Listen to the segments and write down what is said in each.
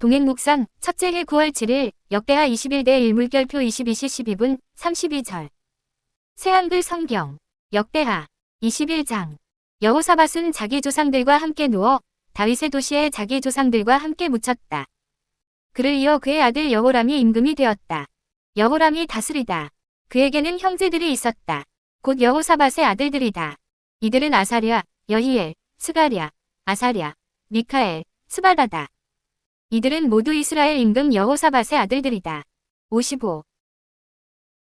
동행묵상 첫째 해 9월 7일 역대하 21대 1 물결표 22시 12분 32절 새한글 성경 역대하 21장 여호사밧은 자기 조상들과 함께 누워 다윗의 도시에 자기 조상들과 함께 묻혔다. 그를 이어 그의 아들 여호람이 임금이 되었다. 여호람이 다스리다. 그에게는 형제들이 있었다. 곧 여호사밧의 아들들이다. 이들은 아사랴, 여히엘, 스가랴, 아사랴, 미카엘, 스바다다. 이들은 모두 이스라엘 임금 여호사밧의 아들들이다. 55.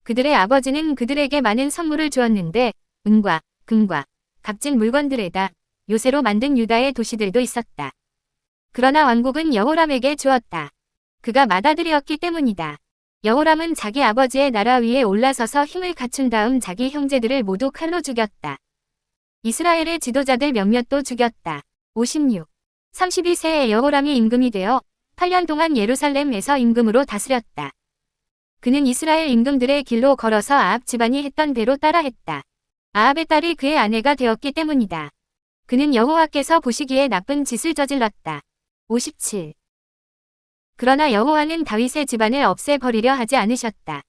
그들의 아버지는 그들에게 많은 선물을 주었는데 은과 금과 값진 물건들에다 요새로 만든 유다의 도시들도 있었다. 그러나 왕국은 여호람에게 주었다. 그가 맏아들이었기 때문이다. 여호람은 자기 아버지의 나라 위에 올라서서 힘을 갖춘 다음 자기 형제들을 모두 칼로 죽였다. 이스라엘의 지도자들 몇몇도 죽였다. 56. 32세에 여호람이 임금이 되어 8년 동안 예루살렘에서 임금으로 다스렸다. 그는 이스라엘 임금들의 길로 걸어서 아합 집안이 했던 대로 따라했다. 아합의 딸이 그의 아내가 되었기 때문이다. 그는 여호와께서 보시기에 나쁜 짓을 저질렀다. 57. 그러나 여호와는 다윗의 집안을 없애버리려 하지 않으셨다.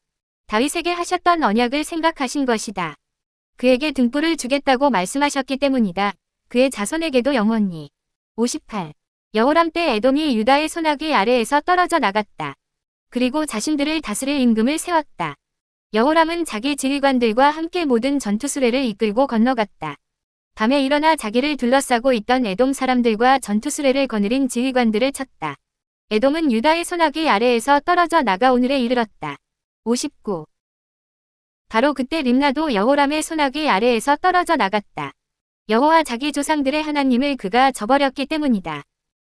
다윗에게 하셨던 언약을 생각하신 것이다. 그에게 등불을 주겠다고 말씀하셨기 때문이다. 그의 자손에게도 영원히. 58. 여호람 때 에돔이 유다의 손아귀 아래에서 떨어져 나갔다. 그리고 자신들을 다스릴 임금을 세웠다. 여호람은 자기 지휘관들과 함께 모든 전투 수레를 이끌고 건너갔다. 밤에 일어나 자기를 둘러싸고 있던 에돔 사람들과 전투 수레를 거느린 지휘관들을 쳤다. 에돔은 유다의 손아귀 아래에서 떨어져 나가 오늘에 이르렀다. 59. 바로 그때 림나도 여호람의 손아귀 아래에서 떨어져 나갔다. 여호와 자기 조상들의 하나님을 그가 저버렸기 때문이다.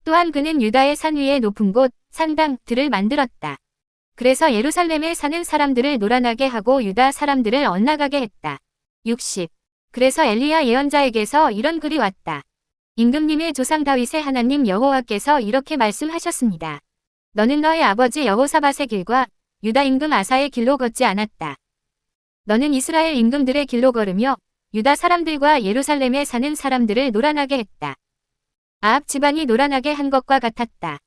또한 그는 유다의 산 위에 높은 곳, 산당들을 만들었다. 그래서 예루살렘에 사는 사람들을 노란하게 하고 유다 사람들을 엇나가게 했다. 60. 그래서 엘리야 예언자에게서 이런 글이 왔다. 임금님의 조상 다윗의 하나님 여호와께서 이렇게 말씀하셨습니다. 너는 너의 아버지 여호사밧의 길과 유다 임금 아사의 길로 걷지 않았다. 너는 이스라엘 임금들의 길로 걸으며 유다 사람들과 예루살렘에 사는 사람들을 노란하게 했다. 아합 집안이 노란하게 한 것과 같았다.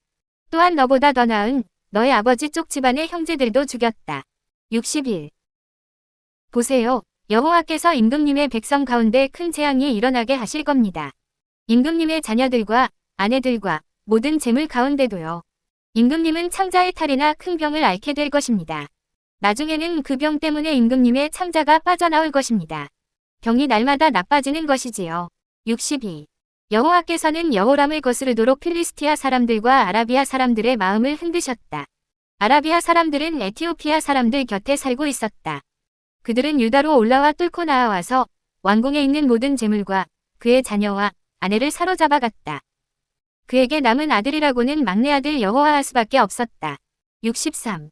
또한 너보다 더 나은 너의 아버지 쪽 집안의 형제들도 죽였다. 61. 보세요. 여호와께서 임금님의 백성 가운데 큰 재앙이 일어나게 하실 겁니다. 임금님의 자녀들과 아내들과 모든 재물 가운데도요. 임금님은 창자의 탈이나 큰 병을 앓게 될 것입니다. 나중에는 그 병 때문에 임금님의 창자가 빠져나올 것입니다. 병이 날마다 나빠지는 것이지요. 62. 여호와께서는 여호람을 거스르도록 필리스티아 사람들과 아라비아 사람들의 마음을 흔드셨다. 아라비아 사람들은 에티오피아 사람들 곁에 살고 있었다. 그들은 유다로 올라와 뚫고 나와서 왕궁에 있는 모든 재물과 그의 자녀와 아내를 사로잡아 갔다. 그에게 남은 아들이라고는 막내 아들 여호아하스밖에 없었다. 63.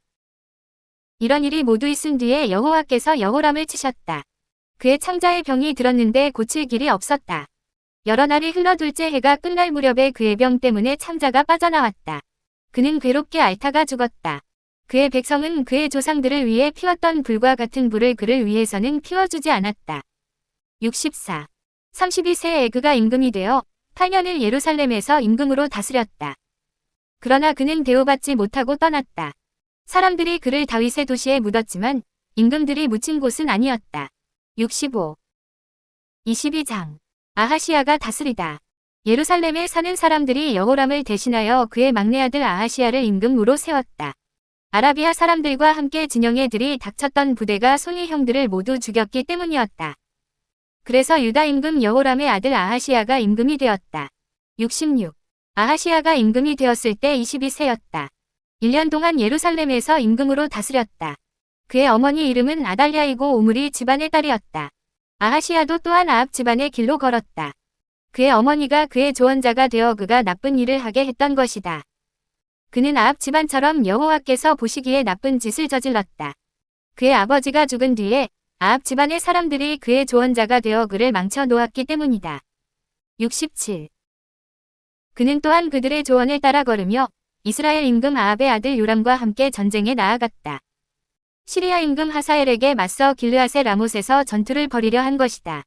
이런 일이 모두 있은 뒤에 여호와께서 여호람을 치셨다. 그의 창자의 병이 들었는데 고칠 길이 없었다. 여러 날이 흘러 둘째 해가 끝날 무렵에 그의 병 때문에 창자가 빠져나왔다. 그는 괴롭게 앓다가 죽었다. 그의 백성은 그의 조상들을 위해 피웠던 불과 같은 불을 그를 위해서는 피워주지 않았다. 64. 32세에 그가 임금이 되어 8년을 예루살렘에서 임금으로 다스렸다. 그러나 그는 대우받지 못하고 떠났다. 사람들이 그를 다윗의 도시에 묻었지만 임금들이 묻힌 곳은 아니었다. 65. 22장 아하시야가 다스리다. 예루살렘에 사는 사람들이 여호람을 대신하여 그의 막내 아들 아하시야를 임금으로 세웠다. 아라비아 사람들과 함께 진영에 들이 닥쳤던 부대가 손위 형들을 모두 죽였기 때문이었다. 그래서 유다 임금 여호람의 아들 아하시야가 임금이 되었다. 66. 아하시야가 임금이 되었을 때 22세였다. 1년 동안 예루살렘에서 임금으로 다스렸다. 그의 어머니 이름은 아달랴이고 오므리 집안의 딸이었다. 아하시야도 또한 아합 집안의 길로 걸었다. 그의 어머니가 그의 조언자가 되어 그가 나쁜 일을 하게 했던 것이다. 그는 아합 집안처럼 여호와께서 보시기에 나쁜 짓을 저질렀다. 그의 아버지가 죽은 뒤에 아합 집안의 사람들이 그의 조언자가 되어 그를 망쳐 놓았기 때문이다. 67. 그는 또한 그들의 조언을 따라 걸으며 이스라엘 임금 아합의 아들 요람과 함께 전쟁에 나아갔다. 시리아 임금 하사엘에게 맞서 길르앗의 라못에서 전투를 벌이려 한 것이다.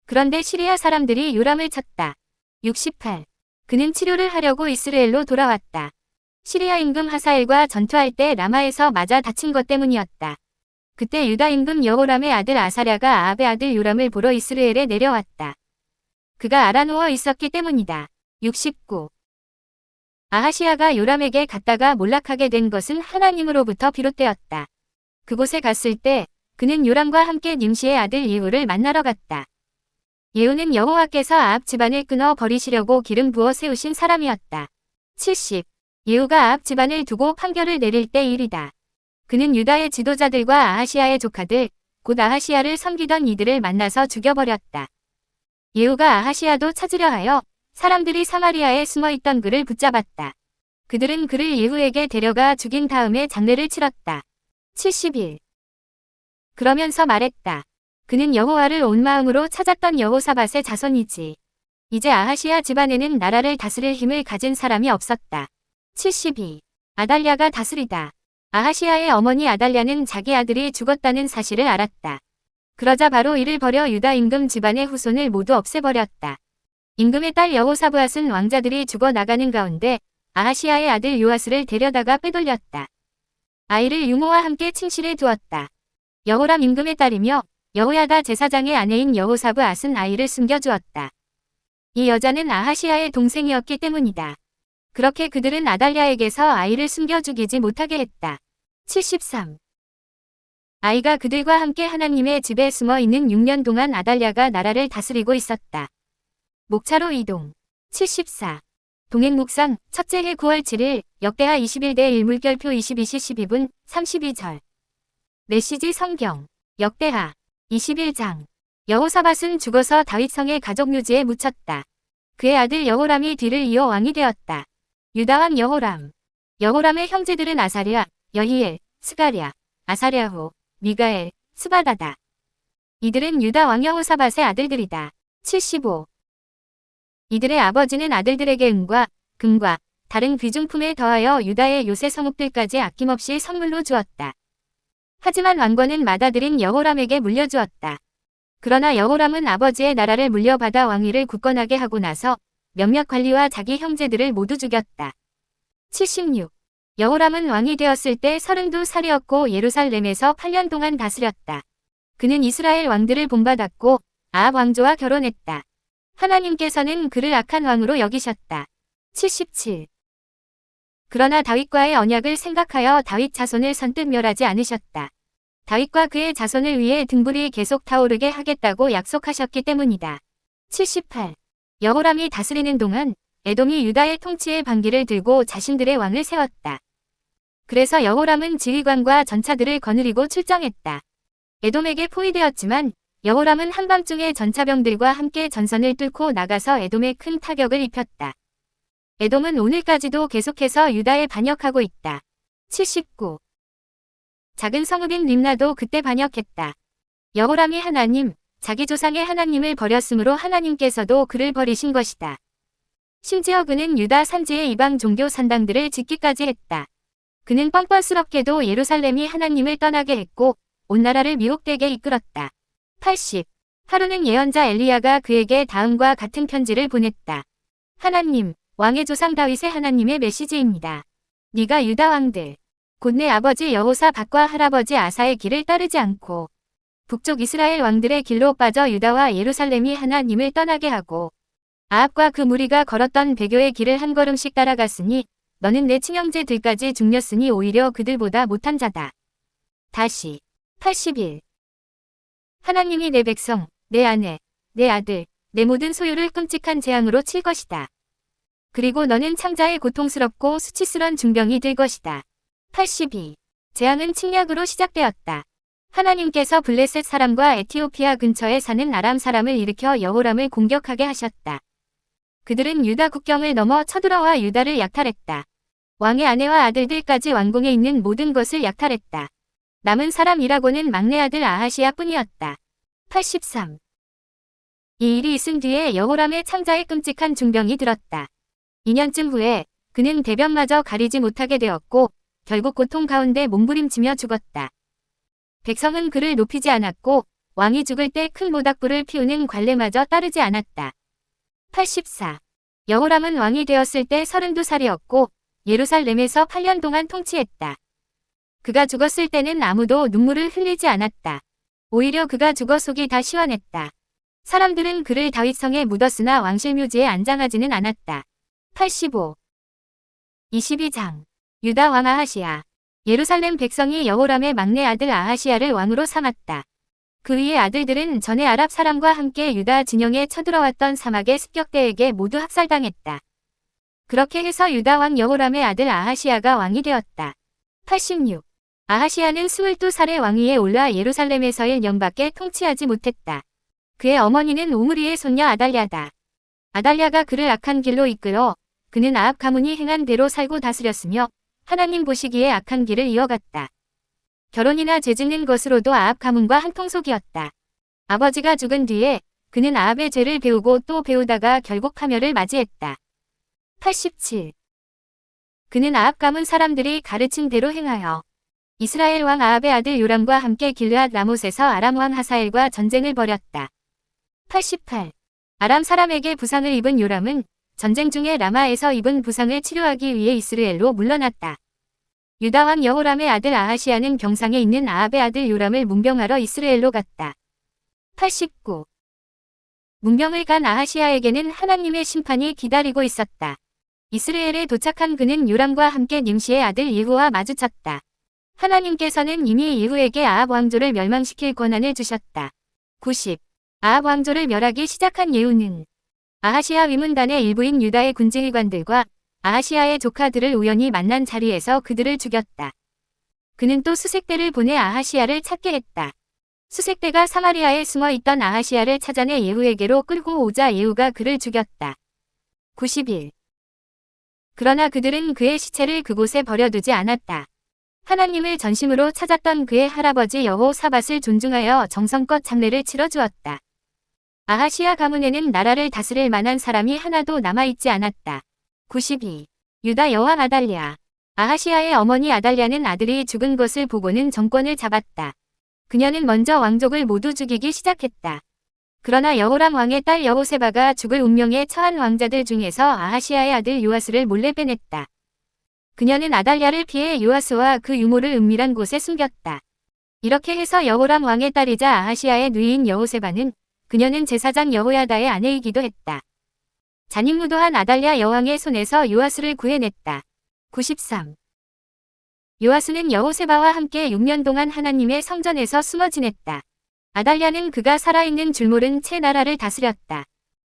그런데 시리아 사람들이 요람을 쳤다. 68. 그는 치료를 하려고 이스라엘로 돌아왔다. 시리아 임금 하사엘과 전투할 때 라마에서 맞아 다친 것 때문이었다. 그때 유다 임금 여호람의 아들 아사랴가 아합의 아들 요람을 보러 이스라엘에 내려왔다. 그가 알아 누워 있었기 때문이다. 69. 아하시야가 요람에게 갔다가 몰락하게 된 것은 하나님으로부터 비롯되었다. 그곳에 갔을 때 그는 요람과 함께 님시의 아들 예후를 만나러 갔다. 예후는 여호와께서 아합 집안을 끊어 버리시려고 기름 부어 세우신 사람이었다. 70. 예후가 아합 집안을 두고 판결을 내릴 때 일이다. 그는 유다의 지도자들과 아하시야의 조카들, 곧 아하시야를 섬기던 이들을 만나서 죽여버렸다. 예후가 아하시야도 찾으려 하여 사람들이 사마리아에 숨어있던 그를 붙잡았다. 그들은 그를 예후에게 데려가 죽인 다음에 장례를 치렀다. 71. 그러면서 말했다. 그는 여호와를 온 마음으로 찾았던 여호사밧의 자손이지. 이제 아하시야 집안에는 나라를 다스릴 힘을 가진 사람이 없었다. 72. 아달랴가 다스리다. 아하시야의 어머니 아달랴는 자기 아들이 죽었다는 사실을 알았다. 그러자 바로 이를 버려 유다 임금 집안의 후손을 모두 없애버렸다. 임금의 딸 여호사밧은 왕자들이 죽어 나가는 가운데 아하시야의 아들 요아스를 데려다가 빼돌렸다. 아이를 유모와 함께 침실에 두었다. 여호람 임금의 딸이며 여호야다 제사장의 아내인 여호사밧은 아이를 숨겨주었다. 이 여자는 아하시야의 동생이었기 때문이다. 그렇게 그들은 아달랴에게서 아이를 숨겨 죽이지 못하게 했다. 73. 아이가 그들과 함께 하나님의 집에 숨어 있는 6년 동안 아달랴가 나라를 다스리고 있었다. 목차로 이동. 74. 동행묵상 첫째 해 9월 7일 역대하 21대 1물결표 22시 12분 32절. 메시지 성경. 역대하 21장. 여호사밧은 죽어서 다윗성의 가족묘지에 묻혔다. 그의 아들 여호람이 뒤를 이어 왕이 되었다. 유다왕 여호람. 여호람의 형제들은 아사랴, 여히엘, 스가랴, 아사랴후, 미가엘, 스바다다. 이들은 유다 왕 여호사밧의 아들들이다. 75. 이들의 아버지는 아들들에게 은과 금과 다른 귀중품에 더하여 유다의 요새 성읍들까지 아낌없이 선물로 주었다. 하지만 왕권은 맏아들인 여호람에게 물려주었다. 그러나 여호람은 아버지의 나라를 물려받아 왕위를 굳건하게 하고 나서 몇몇 관리와 자기 형제들을 모두 죽였다. 76. 여호람은 왕이 되었을 때 32살이었고 예루살렘에서 8년 동안 다스렸다. 그는 이스라엘 왕들을 본받았고 아합 왕조와 결혼했다. 하나님께서는 그를 악한 왕으로 여기셨다. 77. 그러나 다윗과의 언약을 생각하여 다윗 자손을 선뜻 멸하지 않으셨다. 다윗과 그의 자손을 위해 등불이 계속 타오르게 하겠다고 약속하셨기 때문이다. 78. 여호람이 다스리는 동안 에돔이 유다의 통치의 반기를 들고 자신들의 왕을 세웠다. 그래서 여호람은 지휘관과 전차들을 거느리고 출정했다. 에돔에게 포위되었지만 여호람은 한밤중에 전차병들과 함께 전선을 뚫고 나가서 에돔에 큰 타격을 입혔다. 에돔은 오늘까지도 계속해서 유다에 반역하고 있다. 79. 작은 성읍인 림나도 그때 반역했다. 여호람이 하나님, 자기 조상의 하나님을 버렸으므로 하나님께서도 그를 버리신 것이다. 심지어 그는 유다 산지의 이방 종교 산당들을 짓기까지 했다. 그는 뻔뻔스럽게도 예루살렘이 하나님을 떠나게 했고 온 나라를 미혹되게 이끌었다. 80. 하루는 예언자 엘리야가 그에게 다음과 같은 편지를 보냈다. 하나님, 왕의 조상 다윗의 하나님의 메시지입니다. 네가 유다 왕들, 곧 내 아버지 여호사밧과 할아버지 아사의 길을 따르지 않고 북쪽 이스라엘 왕들의 길로 빠져 유다와 예루살렘이 하나님을 떠나게 하고 아합과 그 무리가 걸었던 배교의 길을 한 걸음씩 따라갔으니 너는 내 친형제들까지 죽였으니 오히려 그들보다 못한 자다. 다시. 81. 하나님이 내 백성, 내 아내, 내 아들, 내 모든 소유를 끔찍한 재앙으로 칠 것이다. 그리고 너는 창자에 고통스럽고 수치스런 중병이 들 것이다. 82. 재앙은 침략으로 시작되었다. 하나님께서 블레셋 사람과 에티오피아 근처에 사는 아람 사람을 일으켜 여호람을 공격하게 하셨다. 그들은 유다 국경을 넘어 쳐들어와 유다를 약탈했다. 왕의 아내와 아들들까지 왕궁에 있는 모든 것을 약탈했다. 남은 사람이라고는 막내 아들 아하시야 뿐이었다. 83. 이 일이 있은 뒤에 여호람의 창자에 끔찍한 중병이 들었다. 2년쯤 후에 그는 대변마저 가리지 못하게 되었고 결국 고통 가운데 몸부림치며 죽었다. 백성은 그를 높이지 않았고 왕이 죽을 때 큰 모닥불을 피우는 관례마저 따르지 않았다. 84. 여호람은 왕이 되었을 때 32살이었고 예루살렘에서 8년 동안 통치했다. 그가 죽었을 때는 아무도 눈물을 흘리지 않았다. 오히려 그가 죽어 속이 다 시원했다. 사람들은 그를 다윗성에 묻었으나 왕실묘지에 안장하지는 않았다. 85. 22장. 유다 왕 아하시야. 예루살렘 백성이 여호람의 막내 아들 아하시야를 왕으로 삼았다. 그 위의 아들들은 전에 아랍 사람과 함께 유다 진영에 쳐들어왔던 사막의 습격대에게 모두 학살당했다. 그렇게 해서 유다 왕 여호람의 아들 아하시야가 왕이 되었다. 86. 아하시야는 22살의 왕위에 올라 예루살렘에서 1년밖에 통치하지 못했다. 그의 어머니는 오므리의 손녀 아달랴다. 아달랴가 그를 악한 길로 이끌어 그는 아합 가문이 행한 대로 살고 다스렸으며 하나님 보시기에 악한 길을 이어갔다. 결혼이나 죄짓는 것으로도 아합 가문과 한통속이었다. 아버지가 죽은 뒤에 그는 아합의 죄를 배우고 또 배우다가 결국 파멸을 맞이했다. 87. 그는 아합 가문 사람들이 가르친 대로 행하여 이스라엘 왕 아합의 아들 요람과 함께 길르앗 라못에서 아람 왕 하사엘과 전쟁을 벌였다. 88. 아람 사람에게 부상을 입은 요람은 전쟁 중에 라마에서 입은 부상을 치료하기 위해 이스라엘로 물러났다. 유다 왕 여호람의 아들 아하시야는 경상에 있는 아합의 아들 요람을 문병하러 이스라엘로 갔다. 89. 문병을 간 아하시야에게는 하나님의 심판이 기다리고 있었다. 이스라엘에 도착한 그는 요람과 함께 님시의 아들 예후와 마주쳤다. 하나님께서는 이미 예후에게 아합 왕조를 멸망시킬 권한을 주셨다. 90. 아합 왕조를 멸하기 시작한 예후는 아하시야 위문단의 일부인 유다의 군지휘관들과 아하시야의 조카들을 우연히 만난 자리에서 그들을 죽였다. 그는 또 수색대를 보내 아하시야를 찾게 했다. 수색대가 사마리아에 숨어 있던 아하시야를 찾아내 예후에게로 끌고 오자 예후가 그를 죽였다. 91. 그러나 그들은 그의 시체를 그곳에 버려두지 않았다. 하나님을 전심으로 찾았던 그의 할아버지 여호사밧을 존중하여 정성껏 장례를 치러주었다. 아하시야 가문에는 나라를 다스릴 만한 사람이 하나도 남아있지 않았다. 92. 유다 여왕 아달랴. 아하시야의 어머니 아달랴는 아들이 죽은 것을 보고는 정권을 잡았다. 그녀는 먼저 왕족을 모두 죽이기 시작했다. 그러나 여호람 왕의 딸 여호세바가 죽을 운명에 처한 왕자들 중에서 아하시야의 아들 요아스를 몰래 빼냈다. 그녀는 아달랴를 피해 요아스와 그 유모를 은밀한 곳에 숨겼다. 이렇게 해서 여호람 왕의 딸이자 아하시야의 누이인 여호세바는 그녀는 제사장 여호야다의 아내이기도 했다. 잔인무도한 아달랴 여왕의 손에서 요아스를 구해냈다. 93. 요아스는 여호세바와 함께 6년 동안 하나님의 성전에서 숨어 지냈다. 아달랴는 그가 살아있는 줄 모른 채 나라를 다스렸다.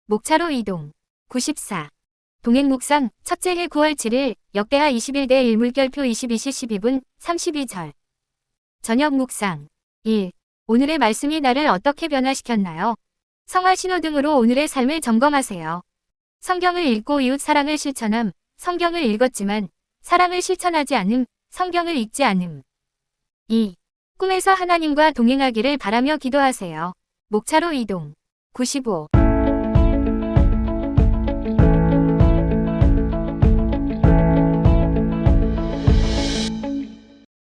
목차로 이동. 94. 동행묵상 첫째 해 9월 7일 역대하 21대 1 물결표 22시 12분 32절. 저녁 묵상 1. 오늘의 말씀이 나를 어떻게 변화시켰나요? 성화 신호등으로 오늘의 삶을 점검하세요. 성경을 읽고 이웃 사랑을 실천함. 성경을 읽었지만 사랑을 실천하지 않음. 성경을 읽지 않음. 2. 꿈에서 하나님과 동행하기를 바라며 기도하세요. 목차로 이동. 95.